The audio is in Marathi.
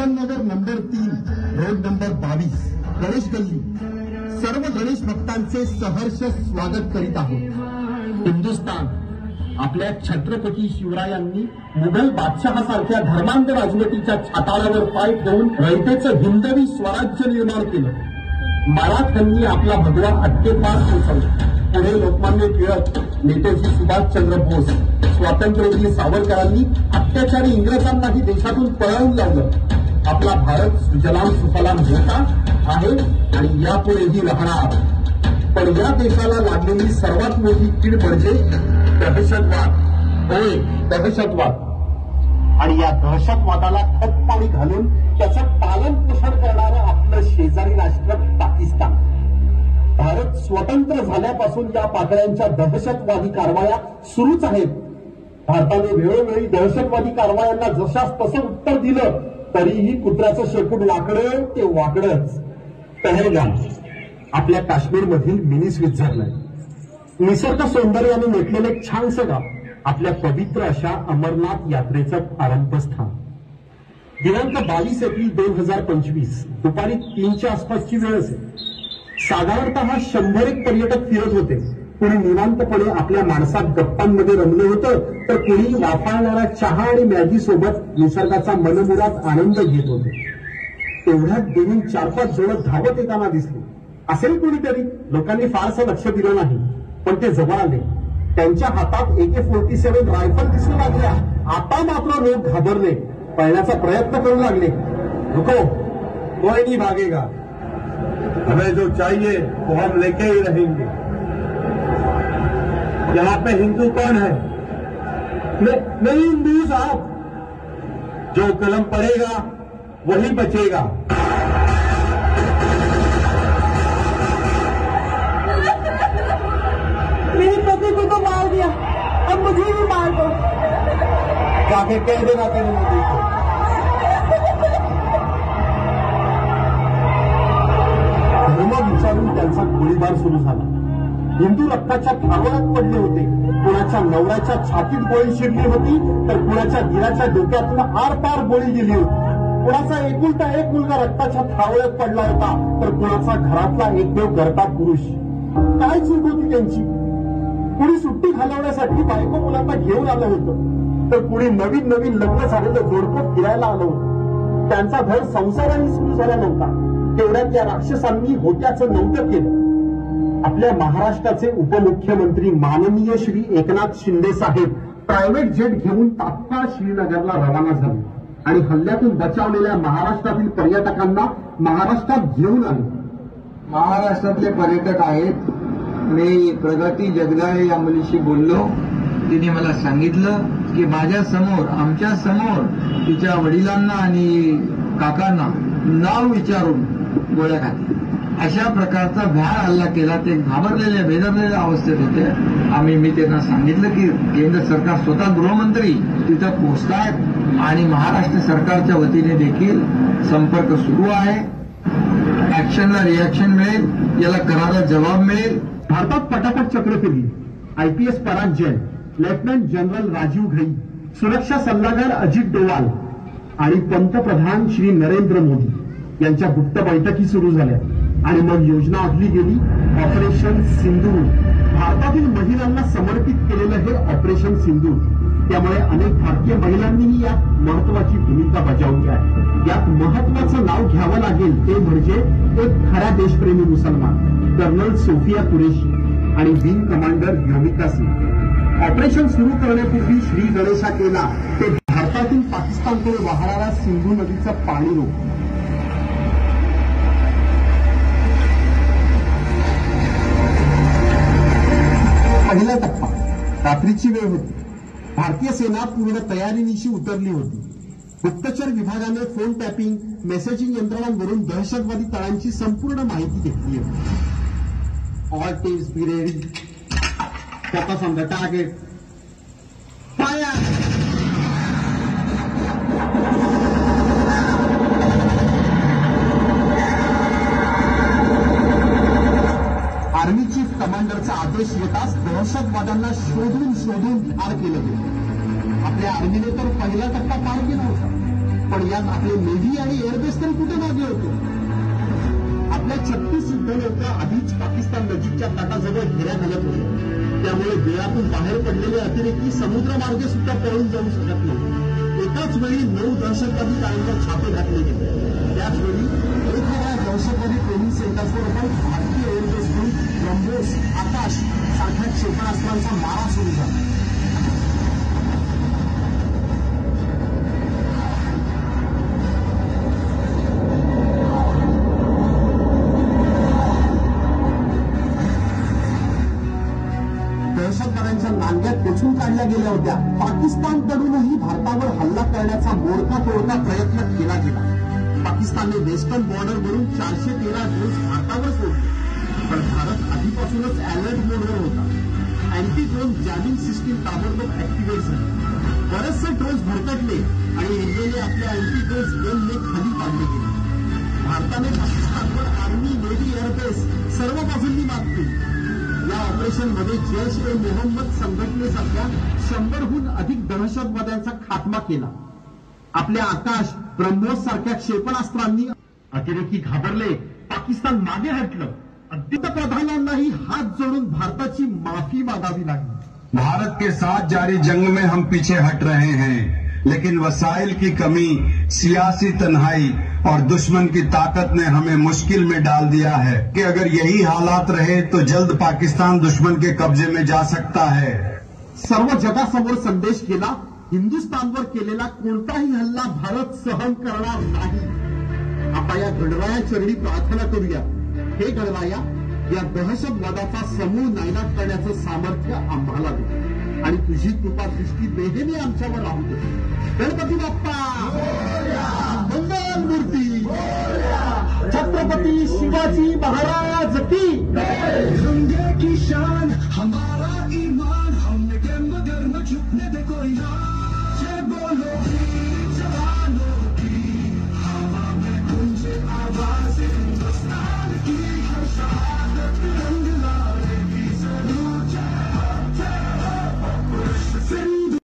Viman Nagar number 3 road number 22 Ganesh गल्ली सर्व गणेश भक्तांचे सहर्ष स्वागत करीत आहोत। हिंदुस्थान आपल्या छत्रपती शिवरायांनी मुघल बादशहासारख्या धर्मांध राजवटीच्या छाताळावर पाय ठेवून रयतेचं हिंदवी स्वराज्य निर्माण केलं। मराठ्यांनी आपला भगवा अट्टेपार पोचवला। पुढे लोकमान्य टिळक, नेताजी सुभाषचंद्र बोस, स्वातंत्र्यवीर सावरकरांनी अत्याचारी इंग्रजांनाही देशातून पळवून लावलं। आपला भारत सुजलाम सुफलाम होता आहे आणि यापुढेही राहणार। पण या देशाला लागलेली सर्वात मोठी कीड म्हणजे दहशतवाद। होय, दहशतवाद। आणि या दहशतवादाला खतपाणी घालून त्याचं पालन पोषण करणारं आपलं शेजारी राष्ट्र पाकिस्तान। भारत स्वतंत्र झाल्यापासून या पातळ्यांच्या दहशतवादी कारवाया सुरूच आहेत। भारताने वेळोवेळी दहशतवादी कारवायांना जशास तसं उत्तर दिलं, तरीही कुत्र्याचं शेपूट वाकडं ते वाकडंच। पहलगाम आपल्या काश्मीरमधील मिनी स्वित्झर्लंड निसर्ग सौंदर्याने नटलेले एक छानसं गाव, आपल्या पवित्र अशा अमरनाथ यात्रेचं आरंभस्थान। दिनांक 22 एप्रिल 2025 दुपारी 3च्या आसपासची वेळ असेल। साधारणतः 100 पर्यटक फिरत होते। कुणी निवांतपणे आपल्या माणसात गप्पांमध्ये रमलं होतं, तर कुणी वाफाळणारा चहा आणि मॅगी सोबत निसर्गाचा मनमुराद आनंद घेत होते। तेवढ्यात दोन 4-5 जण धावत येताना दिसले। असेल कुणीतरी, लोकांनी फारसं लक्ष दिलं नाही, पण ते जवळ आले। त्यांच्या हातात AK-47 रायफल दिसू लागल्या। आता मात्र लोक घाबरले, पळण्याचा प्रयत्न करू लागले। रुको, कोई नहीं भागेगा, हमें जो चाहिए वो हम लेके ही रहेंगे। यहाँ पे हिंदू कौन है? नहीं हिंदू साहब, जो कलम पड़ेगा वही बचेगा। मेरी पति को तो मार दिया, अब मुझे भी मार दो। जाके कह देना तेरे मोदी को। धर्म विचारून त्यांचा गोळीबार सुरू झाला। हिंदू रक्ताच्या थारोळ्यात पडले होते। कुणाच्या नवऱ्याच्या छातीत गोळी शिरली होती, तर कुणाच्या दिराच्या डोक्यातून आरपार गोळी गेली होती। कुणाचा एकुलता एक मुलगा रक्ताच्या थारोळ्यात पडला होता, तर कुणाचा घरातला एकमेव गरता पुरुष। काय चूक होती त्यांची? कुणी सुट्टी घालवण्यासाठी बायको मुलांना घेऊन आलं होतं, तर कुणी नवीन नवीन लग्न झालेलं जोडपं फिरायला आलं होतं। त्यांचा धड संसाराने सुरू झाला नव्हता, तेवढ्यात या राक्षसांनी होत्याचं नव्हतं केलं। आपल्या महाराष्ट्राचे उपमुख्यमंत्री माननीय श्री एकनाथ शिंदे साहेब प्रायव्हेट जेट घेऊन तात्काळ श्रीनगरला रवाना झाले आणि हल्ल्यातून बचावलेल्या महाराष्ट्रातील पर्यटकांना महाराष्ट्रात घेऊन आले। महाराष्ट्रातले पर्यटक आहेत। मी प्रगती जगदाळे या मुलीशी बोललो। तिने मला सांगितलं की माझ्या समोर, आमच्या समोर तिच्या वडिलांना आणि काकांना नाव विचारून गोळ्या घातल्या। अशा प्रकारचा भ्याड हल्ला केला। ते घाबरलेले, बेदरलेल्या अवस्थेत होते। मी त्यांना सांगितलं की केंद्र सरकार, स्वतः गृहमंत्री तिथं पोहोचतायत आणि महाराष्ट्र सरकारच्या वतीने देखील संपर्क सुरू आहे। ऍक्शनला रिॲक्शन मिळेल, याला करारा जबाब मिळेल। भारतात पटापट चक्र फिरली। IPS पराग जैन, लेफ्टनंट जनरल राजीव घई, सुरक्षा सल्लागार अजित डोवाल आणि पंतप्रधान श्री नरेंद्र मोदी यांच्या गुप्त बैठकी सुरू झाल्या आणि मग योजना आखली गेली। ऑपरेशन सिंधूर, भारतातील महिलांना समर्पित केलेलं हे ऑपरेशन सिंधूर। त्यामुळे अनेक भारतीय महिलांनीही यात महत्वाची भूमिका बजावली आहे। यात महत्वाचं नाव घ्यावं लागेल ते म्हणजे एक खरा देशप्रेमी मुसलमान, कर्नल सोफिया कुरेशी आणि विंग कमांडर योमिका सिंग। ऑपरेशन सुरू करण्यापूर्वी श्री गणेशा केला ते भारतातून पाकिस्तानकडे वाहणाऱ्या सिंधू नदीचं पाणी रोखलं। पहिला टप्पा, रात्रीची वेळ होती। भारतीय सेना पूर्ण तयारीनिशी उतरली होती। गुप्तचर विभागाने फोन टॅपिंग, मेसेजिंग यंत्रणांवरून दहशतवादी तळांची संपूर्ण माहिती घेतली होती। All teams be ready, focus on the target, fire. Army chief कमांडरचा आदेश येताच दहशतवाद्यांना शोधून ठार केलं गेलं। आपल्या आर्मीने तर पहिला टप्पा पार केला होता। पण यात आपले नेव्ही आणि एअरबेस तर कुठे मागे होते. आपल्या 36 युद्धनौका आधीच पाकिस्तान नजीकच्या तटाजवळ घेऱ्या घालत होते. त्यामुळे वेळातून बाहेर पडलेले अतिरेकी समुद्रमार्गे सुद्धा पळून जाऊ शकत नाही. एकाच वेळी 9 दहशतवादी तळांवर छापे घातले गेले. त्याचवेळी वेगवेगळ्या दहशतवादी ट्रेनिंग सेंटर्सवर भारतीय एअरबेसकडून ब्रह्मोस, आकाश सारख्या क्षेपणास्त्रांचा मारा सुरू झाला. दहशतवाद्यांच्या नांग्यात कोचून काढल्या गेल्या होत्या. पाकिस्तानकडूनही भारतावर हल्ला करण्याचा मोडका तोडका प्रयत्न केला गेला. पाकिस्तानने वेस्टर्न बॉर्डरवरून 413 ड्रोन्स भारतावर सोडले. पण भारत आधीपासूनच अलर्ट मोडवर होता. अँटी ड्रोन जॅमिंग सिस्टीम ताबडतोब ऍक्टिव्हेट झाली. बरेचसे ड्रोन्स भरकटले आणि उरलेले आपल्या अँटी ड्रोन्स गनने खाली पाडले गेले. भारताने पाकिस्तानवर आर्मी, नेव्ही, एअरबेस सर्व बाजूंनी मात केली. या ऑपरेशनमध्ये जैश ए मोहम्मद संघटनेसारख्या 100हून अधिक दहशतवाद्यांचा खात्मा केला. आपल्या आकाश, ब्रह्मोस सारख्या क्षेपणास्त्रांनी अतिरेकी घाबरले. पाकिस्तान मागे हटलं. पंतप्रधानांनाही हात जोडून भारताची माफी मागावी लागली. भारत के साथ जारी जंग में हम पीछे हट रहे हैं, लेकिन वसाइल की कमी, सियासी तन्हाई और दुश्मन की ताकत ने हमें मुश्किल में डाल दिया है कि अगर यही हालात रहे तो जल्द पाकिस्तान दुश्मन के कब्जे में जा सकता है. सर्व जगासमोर संदेश केला. हिंदुस्थानवर केलेला कोणताही हल्ला भारत सहन करणार नाही. आता या गणराया चरणी प्रार्थना करूया. हे गणराया, या दहशतवादाचा समूळ नायनाट करण्याचं सामर्थ्य आम्हाला दे आणि तुझी कृपा दृष्टी नेहमी आमच्यावर राहू दे. गणपती बाप्पा, मंगल मूर्ती, छत्रपती शिवाजी महाराज की. गंगे की शान हमारा ईमान, हमने के मगर न झुकने दे कोई ना. जय बोलो जवानों की, हवा में गूंजे आवाज़ें हिंदुस्तान की, हर शहादत